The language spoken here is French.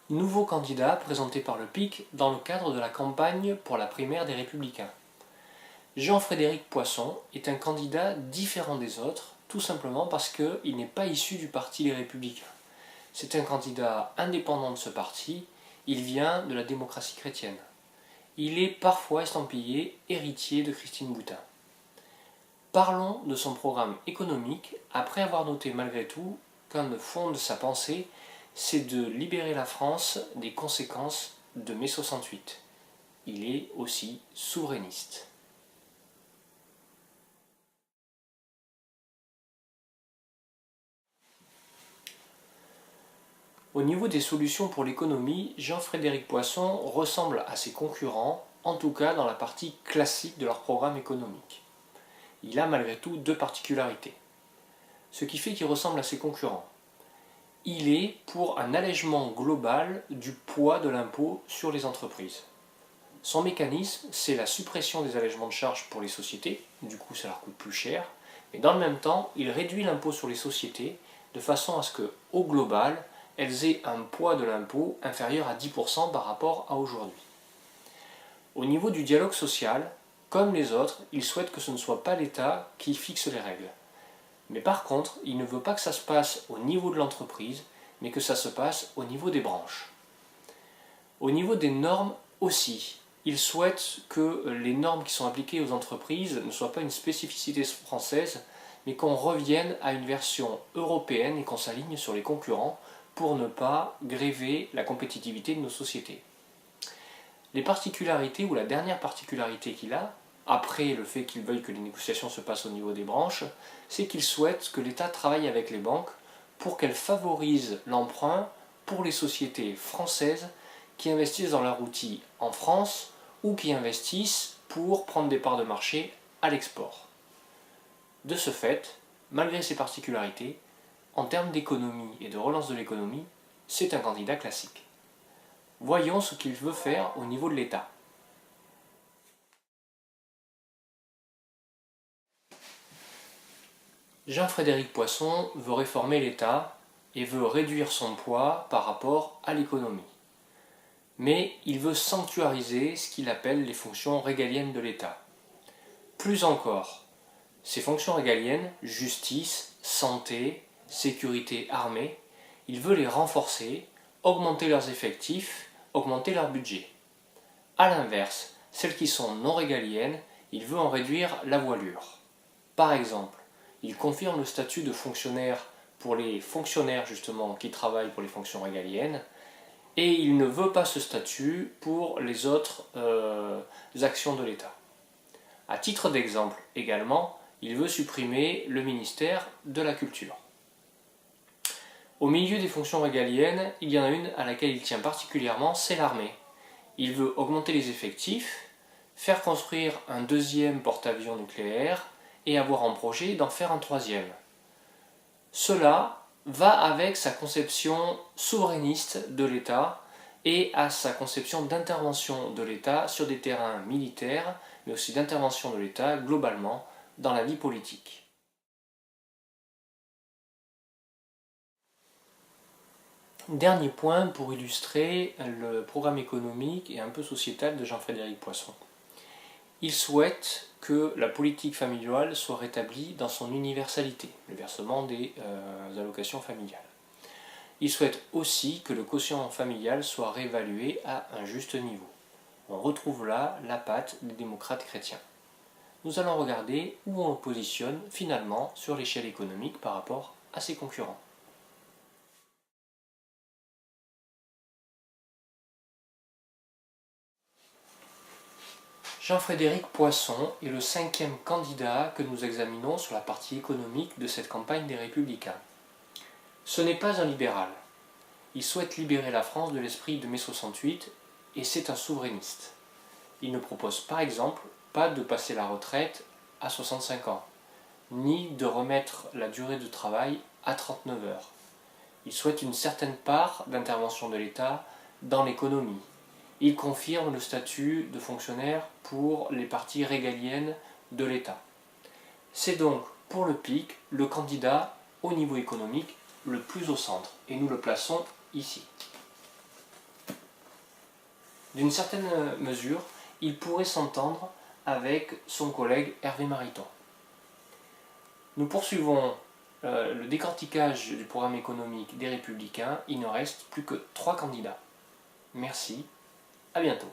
Nouveau candidat présenté par le PIC dans le cadre de la campagne pour la primaire des Républicains. Jean-Frédéric Poisson est un candidat différent des autres, tout simplement parce qu'il n'est pas issu du parti Les Républicains. C'est un candidat indépendant de ce parti, il vient de la démocratie chrétienne. Il est parfois estampillé héritier de Christine Boutin. Parlons de son programme économique, après avoir noté malgré tout qu'un fond de sa pensée, c'est de libérer la France des conséquences de mai 68. Il est aussi souverainiste. Au niveau des solutions pour l'économie, Jean-Frédéric Poisson ressemble à ses concurrents, en tout cas dans la partie classique de leur programme économique. Il a malgré tout deux particularités. Ce qui fait qu'il ressemble à ses concurrents. Il est pour un allègement global du poids de l'impôt sur les entreprises. Son mécanisme, c'est la suppression des allègements de charges pour les sociétés, du coup ça leur coûte plus cher, mais dans le même temps, il réduit l'impôt sur les sociétés de façon à ce que, au global, elles aient un poids de l'impôt inférieur à 10% par rapport à aujourd'hui. Au niveau du dialogue social, comme les autres, il souhaite que ce ne soit pas l'État qui fixe les règles. Mais par contre, il ne veut pas que ça se passe au niveau de l'entreprise, mais que ça se passe au niveau des branches. Au niveau des normes aussi, il souhaite que les normes qui sont appliquées aux entreprises ne soient pas une spécificité française, mais qu'on revienne à une version européenne et qu'on s'aligne sur les concurrents pour ne pas gréver la compétitivité de nos sociétés. Les particularités, ou la dernière particularité qu'il a, après le fait qu'il veuille que les négociations se passent au niveau des branches, c'est qu'il souhaite que l'État travaille avec les banques pour qu'elles favorisent l'emprunt pour les sociétés françaises qui investissent dans leur outil en France ou qui investissent pour prendre des parts de marché à l'export. De ce fait, malgré ces particularités, en termes d'économie et de relance de l'économie, c'est un candidat classique. Voyons ce qu'il veut faire au niveau de l'État. Jean-Frédéric Poisson veut réformer l'État et veut réduire son poids par rapport à l'économie. Mais il veut sanctuariser ce qu'il appelle les fonctions régaliennes de l'État. Plus encore, ces fonctions régaliennes, justice, santé, sécurité, armée, il veut les renforcer, augmenter leurs effectifs, augmenter leur budget. A l'inverse, celles qui sont non régaliennes, il veut en réduire la voilure. Par exemple, il confirme le statut de fonctionnaire pour les fonctionnaires justement qui travaillent pour les fonctions régaliennes et il ne veut pas ce statut pour les autres actions de l'État. À titre d'exemple également, il veut supprimer le ministère de la Culture. Au milieu des fonctions régaliennes, il y en a une à laquelle il tient particulièrement, c'est l'armée. Il veut augmenter les effectifs, faire construire un deuxième porte-avions nucléaire et avoir en projet d'en faire un troisième. Cela va avec sa conception souverainiste de l'État et à sa conception d'intervention de l'État sur des terrains militaires, mais aussi d'intervention de l'État globalement dans la vie politique. Dernier point pour illustrer le programme économique et un peu sociétal de Jean-Frédéric Poisson. Il souhaite que la politique familiale soit rétablie dans son universalité, le versement des allocations familiales. Il souhaite aussi que le quotient familial soit réévalué à un juste niveau. On retrouve là la patte des démocrates chrétiens. Nous allons regarder où on le positionne finalement sur l'échelle économique par rapport à ses concurrents. Jean-Frédéric Poisson est le 5e candidat que nous examinons sur la partie économique de cette campagne des Républicains. Ce n'est pas un libéral. Il souhaite libérer la France de l'esprit de mai 68 et c'est un souverainiste. Il ne propose par exemple pas de passer la retraite à 65 ans, ni de remettre la durée de travail à 39 heures. Il souhaite une certaine part d'intervention de l'État dans l'économie. Il confirme le statut de fonctionnaire pour les parties régaliennes de l'État. C'est donc pour le PIC le candidat au niveau économique le plus au centre et nous le plaçons ici. d'une certaine mesure, il pourrait s'entendre avec son collègue Hervé Mariton. Nous poursuivons le décortiquage du programme économique des Républicains. Il ne reste plus que 3 candidats. Merci, à bientôt.